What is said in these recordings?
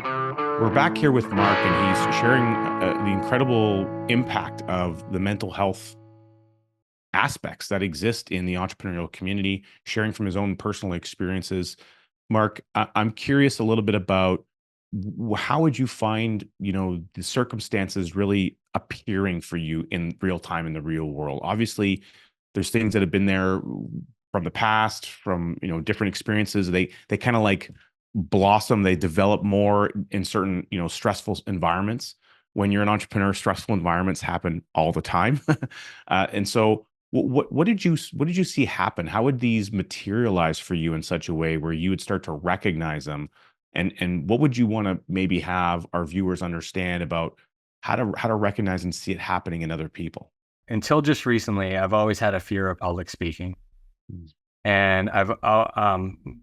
We're back here with Mark, and he's sharing the incredible impact of the mental health aspects that exist in the entrepreneurial community, sharing from his own personal experiences. Mark, I'm curious a little bit about how would you find, the circumstances really appearing for you in real time in the real world? Obviously, there's things that have been there from the past, from different experiences. They kind of like blossom, they develop more in certain stressful environments. When you're an entrepreneur, stressful environments happen all the time, and so what did you see happen? How would these materialize for you in such a way where you would start to recognize them? And what would you want to maybe have our viewers understand about how to recognize and see it happening in other people? Until just recently, I've always had a fear of public speaking. Mm. And I've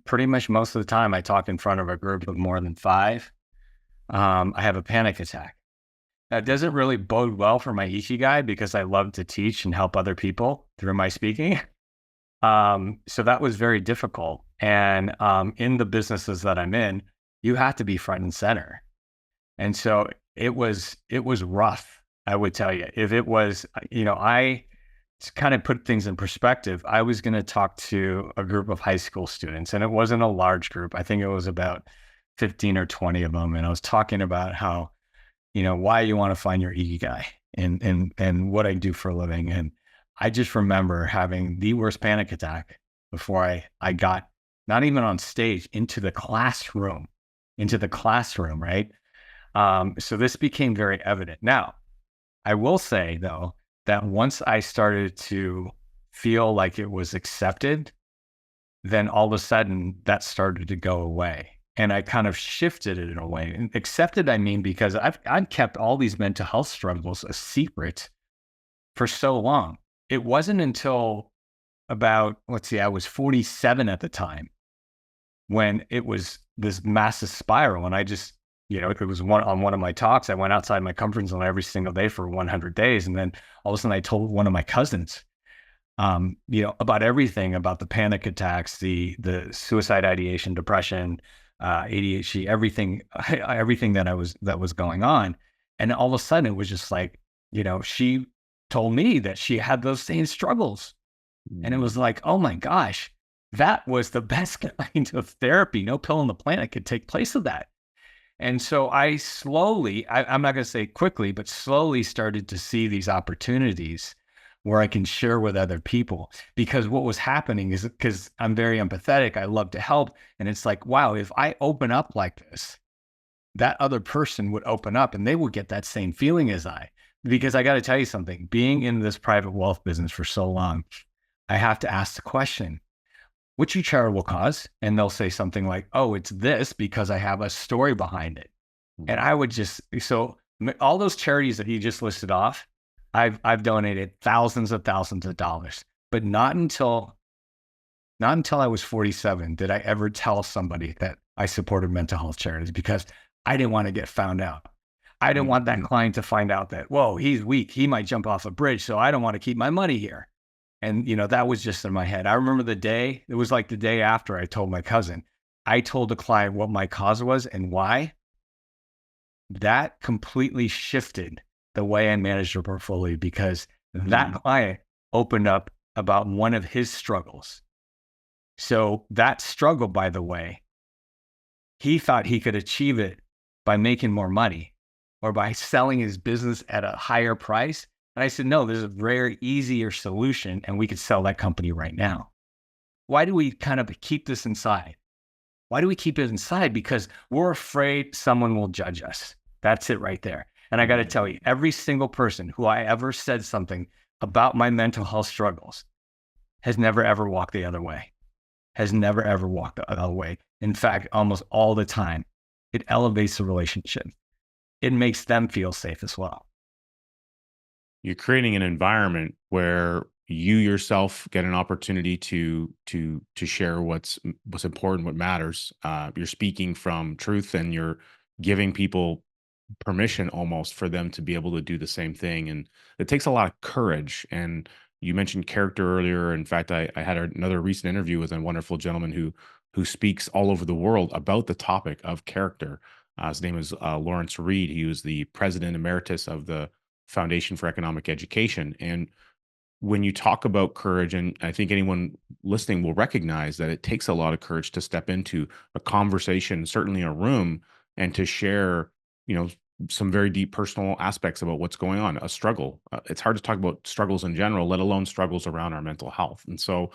pretty much most of the time I talk in front of a group of more than five. I have a panic attack. That doesn't really bode well for my Ikigai because I love to teach and help other people through my speaking. So that was very difficult. And in the businesses that I'm in, you have to be front and center. And so it was rough, I would tell you. If it was, I to kind of put things in perspective, I was going to talk to a group of high school students, and it wasn't a large group. I think it was about 15 or 20 of them. And I was talking about how, why you want to find your Ikigai and what I do for a living. And I just remember having the worst panic attack before I got not even on stage into the classroom, right? So this became very evident. Now, I will say though, that once I started to feel like it was accepted, then all of a sudden that started to go away. And I kind of shifted it in a way. And accepted, I mean, because I've kept all these mental health struggles a secret for so long. It wasn't until about, let's see, I was 47 at the time when it was this massive spiral. And I just, it was one of my talks. I went outside my comfort zone every single day for 100 days. And then all of a sudden I told one of my cousins, about everything, about the panic attacks, the suicide ideation, depression, ADHD, everything that was going on. And all of a sudden it was just like, she told me that she had those same struggles. And it was like, oh my gosh, that was the best kind of therapy. No pill on the planet could take place of that. And so I slowly, I'm not going to say quickly, but slowly started to see these opportunities where I can share with other people. Because what was happening is, because I'm very empathetic, I love to help. And it's like, wow, if I open up like this, that other person would open up and they would get that same feeling as I. Because I got to tell you something, being in this private wealth business for so long, I have to ask the question, what's your charitable cause? And they'll say something like, oh, it's this because I have a story behind it. And I would so all those charities that he just listed off, I've donated thousands of dollars, but not until I was 47 did I ever tell somebody that I supported mental health charities, because I didn't want to get found out. I didn't want that client to find out that, whoa, he's weak. He might jump off a bridge. So I don't want to keep my money here. And, that was just in my head. I remember it was like the day after I told my cousin, I told the client what my cause was and why. That completely shifted the way I managed her portfolio, because that client opened up about one of his struggles. So that struggle, by the way, he thought he could achieve it by making more money or by selling his business at a higher price. And I said, no, there's a very easier solution and we could sell that company right now. Why do we kind of keep this inside? Why do we keep it inside? Because we're afraid someone will judge us. That's it right there. And I got to tell you, every single person who I ever said something about my mental health struggles has never, ever walked the other way, has never, ever walked the other way. In fact, almost all the time, it elevates the relationship. It makes them feel safe as well. You're creating an environment where you yourself get an opportunity to share what's important, what matters. You're speaking from truth, and you're giving people permission almost for them to be able to do the same thing. And it takes a lot of courage. And you mentioned character earlier. In fact, I had another recent interview with a wonderful gentleman who speaks all over the world about the topic of character. His name is Lawrence Reed. He was the president emeritus of the Foundation for Economic Education. And when you talk about courage, and I think anyone listening will recognize that it takes a lot of courage to step into a conversation, certainly a room, and to share, you know, some very deep personal aspects about what's going on, a struggle. It's hard to talk about struggles in general, let alone struggles around our mental health. And so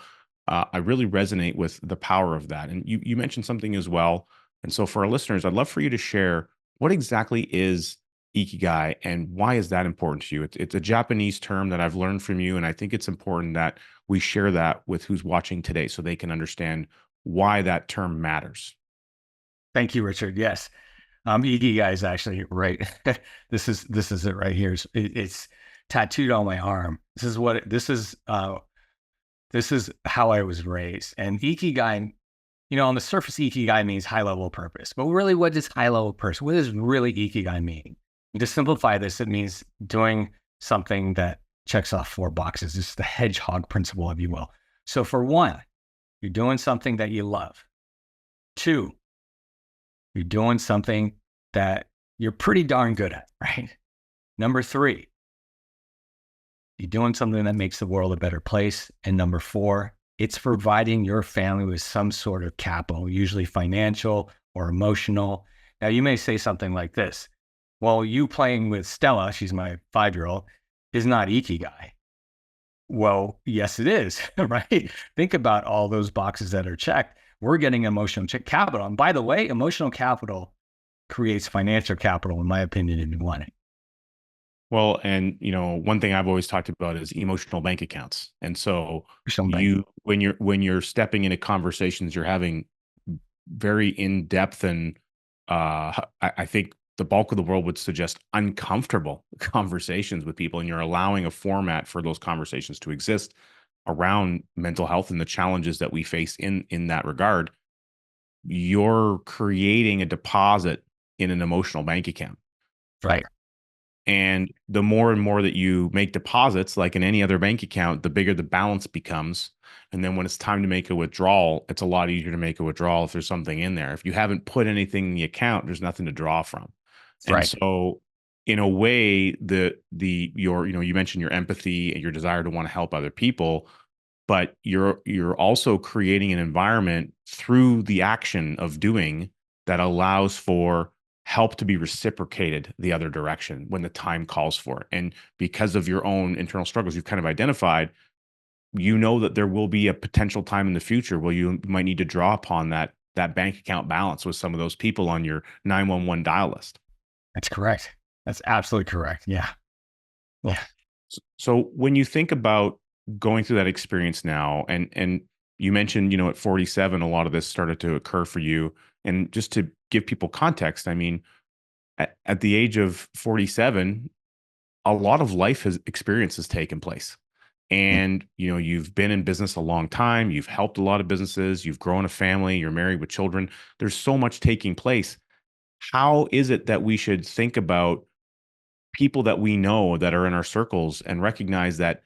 I really resonate with the power of that. And you mentioned something as well. And so for our listeners, I'd love for you to share what exactly is Ikigai and why is that important to you? It's a Japanese term that I've learned from you, and I think it's important that we share that with who's watching today so they can understand why that term matters. Thank you, Richard. Yes. Ikigai is actually right. This is it right here. It's tattooed on my arm. This is how I was raised. And Ikigai, on the surface, Ikigai means high level purpose. But really, what does high level purpose? What does really Ikigai mean? And to simplify this, it means doing something that checks off 4 boxes. It's the hedgehog principle, if you will. So for one, you're doing something that you love. 2, you're doing something that you're pretty darn good at, right? Number 3, you're doing something that makes the world a better place. And number 4, it's providing your family with some sort of capital, usually financial or emotional. Now, you may say something like this. Well, you playing with Stella, she's my 5-year-old, is not Ikigai. Well, yes, it is, right? Think about all those boxes that are checked. We're getting emotional capital. And by the way, emotional capital creates financial capital, in my opinion, if you want it. Well, and one thing I've always talked about is emotional bank accounts. And so when you're stepping into conversations, you're having very in-depth and I think the bulk of the world would suggest uncomfortable conversations with people, and you're allowing a format for those conversations to exist around mental health and the challenges that we face in that regard. You're creating a deposit in an emotional bank account. Right. And the more and more that you make deposits, like in any other bank account, the bigger the balance becomes. And then when it's time to make a withdrawal, it's a lot easier to make a withdrawal if there's something in there. If you haven't put anything in the account, there's nothing to draw from. And Right. so in a way, you mentioned your empathy and your desire to want to help other people, but you're also creating an environment through the action of doing that allows for help to be reciprocated the other direction when the time calls for it. And because of your own internal struggles you've kind of identified, that there will be a potential time in the future where you might need to draw upon that bank account balance with some of those people on your 911 dial list. That's correct. That's absolutely correct. Yeah. Yeah. So when you think about going through that experience now, and you mentioned, at 47, a lot of this started to occur for you. And just to give people context, I mean, at the age of 47, a lot of experience has taken place. And, you've been in business a long time. You've helped a lot of businesses. You've grown a family. You're married with children. There's so much taking place. How is it that we should think about people that we know that are in our circles and recognize that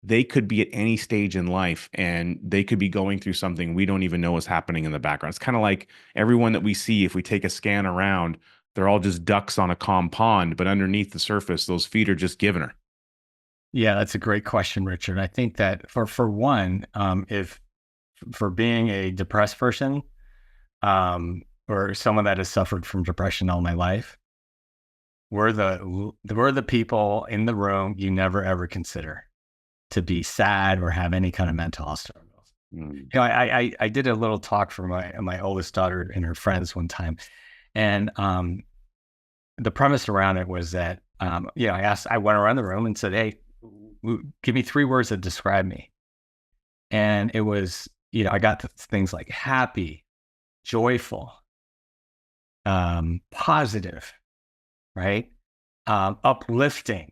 they could be at any stage in life and they could be going through something we don't even know is happening in the background? It's kind of like everyone that we see, if we take a scan around, they're all just ducks on a calm pond, but underneath the surface, those feet are just giving her. Yeah, that's a great question, Richard. I think that for one, if for being a depressed person, or someone that has suffered from depression all my life, we're the people in the room you never ever consider to be sad or have any kind of mental health struggles. Mm. I did a little talk for my oldest daughter and her friends one time, and the premise around it was that I went around the room and said, "Hey, give me 3 words that describe me," and it was I got things like happy, joyful, positive, right, uplifting.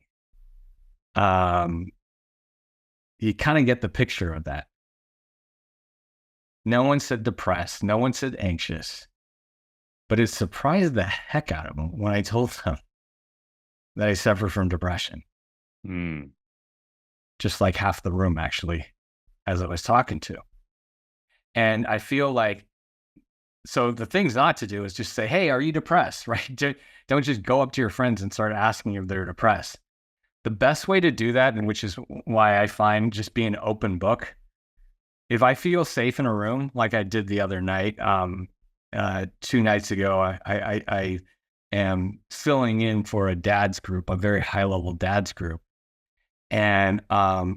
You kind of get the picture of that. No one said depressed. No one said anxious. But it surprised the heck out of them when I told them that I suffer from depression. Mm. Just like half the room, actually, as I was talking to. And I feel like So the things not to do is just say, hey, are you depressed? Right? Don't just go up to your friends and start asking if they're depressed. The best way to do that, and which is why I find just being an open book, if I feel safe in a room, like I did the other night, 2 nights ago, I am filling in for a dad's group, a very high level dad's group. And I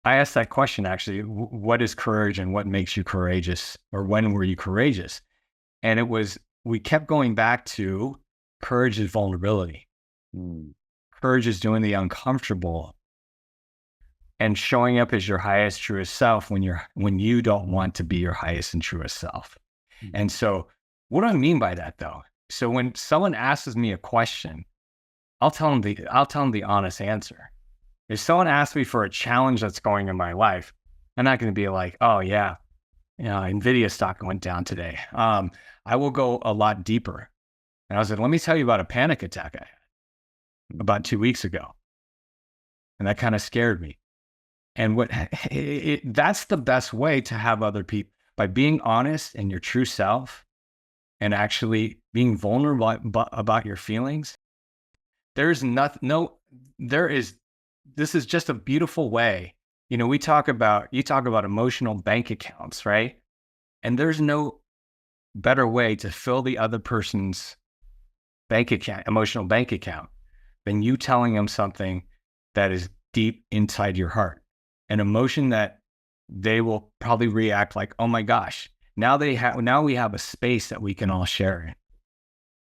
asked that question actually, what is courage and what makes you courageous, or when were you courageous? And we kept going back to courage is vulnerability. Mm. Courage is doing the uncomfortable and showing up as your highest, truest self when you don't want to be your highest and truest self. Mm. And so what do I mean by that though? So when someone asks me a question, I'll tell them the honest answer. If someone asks me for a challenge that's going in my life, I'm not going to be like, oh yeah, Nvidia stock went down today. I will go a lot deeper. And I said, let me tell you about a panic attack I had about 2 weeks ago. And that kind of scared me. And that's the best way to have other people, by being honest in your true self and actually being vulnerable about your feelings. This is just a beautiful way. You talk about emotional bank accounts, right? And there's no better way to fill the other person's emotional bank account, than you telling them something that is deep inside your heart, an emotion that they will probably react like, oh my gosh, now we have a space that we can all share in.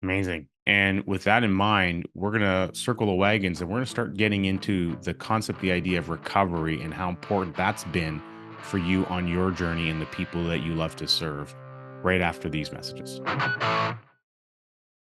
Amazing. And with that in mind, we're going to circle the wagons and we're going to start getting into the concept, the idea of recovery and how important that's been for you on your journey and the people that you love to serve right after these messages.